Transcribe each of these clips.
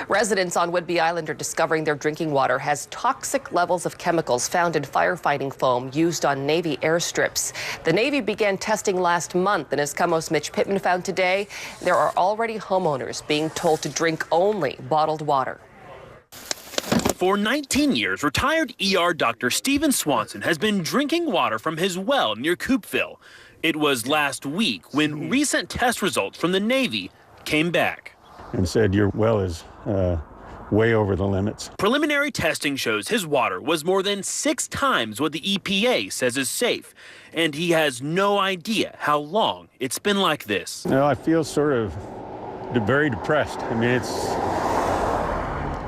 Residents on Whidbey Island are discovering their drinking water has toxic levels of chemicals found in firefighting foam used on Navy airstrips. The Navy began testing last month, and as COMO's Mitch Pittman found today, there are already homeowners being told to drink only bottled water. For 19 years, retired ER Dr. Stephen Swanson has been drinking water from his well near Coopville. It was last week when recent test results from the Navy came back and said your well is way over the limits. Preliminary testing shows his water was more than 6 times what the EPA says is safe, and he has no idea how long it's been like this. No, I feel sort of very depressed. I mean,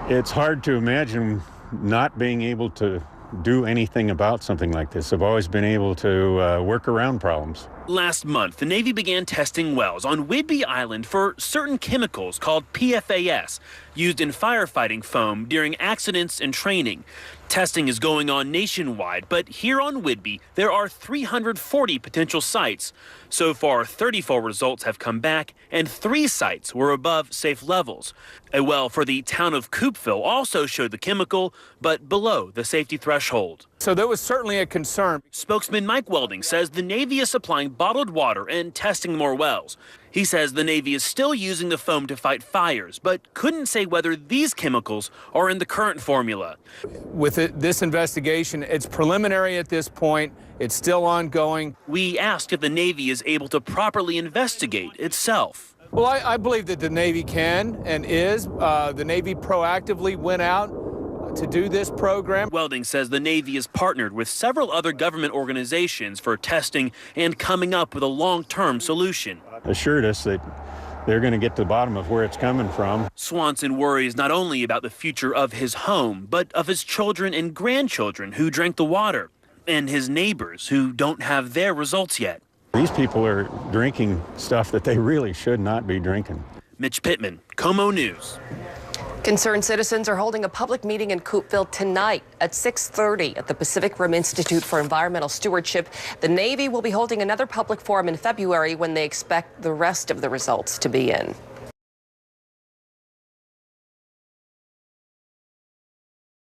it's hard to imagine not being able to do anything about something like this. I've always been able to work around problems. Last month, the Navy began testing wells on Whidbey Island for certain chemicals called PFAS, used in firefighting foam during accidents and training. Testing is going on nationwide, but here on Whidbey, there are 340 potential sites. So far, 34 results have come back, and 3 sites were above safe levels. A well for the town of Coopville also showed the chemical, but below the safety threshold. So there was certainly a concern. Spokesman Mike Welding says the Navy is supplying bottled water and testing more wells. He says the Navy is still using the foam to fight fires, but couldn't say whether these chemicals are in the current formula. With this investigation, it's preliminary at this point. It's still ongoing. We asked if the Navy is able to properly investigate itself. Well, I believe that the Navy can and is. The Navy proactively went out to do this program. Welding says the Navy is partnered with several other government organizations for testing and coming up with a long-term solution. Assured us that they're going to get to the bottom of where it's coming from. Swanson worries not only about the future of his home, but of his children and grandchildren who drank the water, and his neighbors who don't have their results yet. These people are drinking stuff that they really should not be drinking. Mitch Pittman, COMO News. Concerned citizens are holding a public meeting in Coopville tonight at 6:30 at the Pacific Rim Institute for Environmental Stewardship. The Navy will be holding another public forum in February when they expect the rest of the results to be in.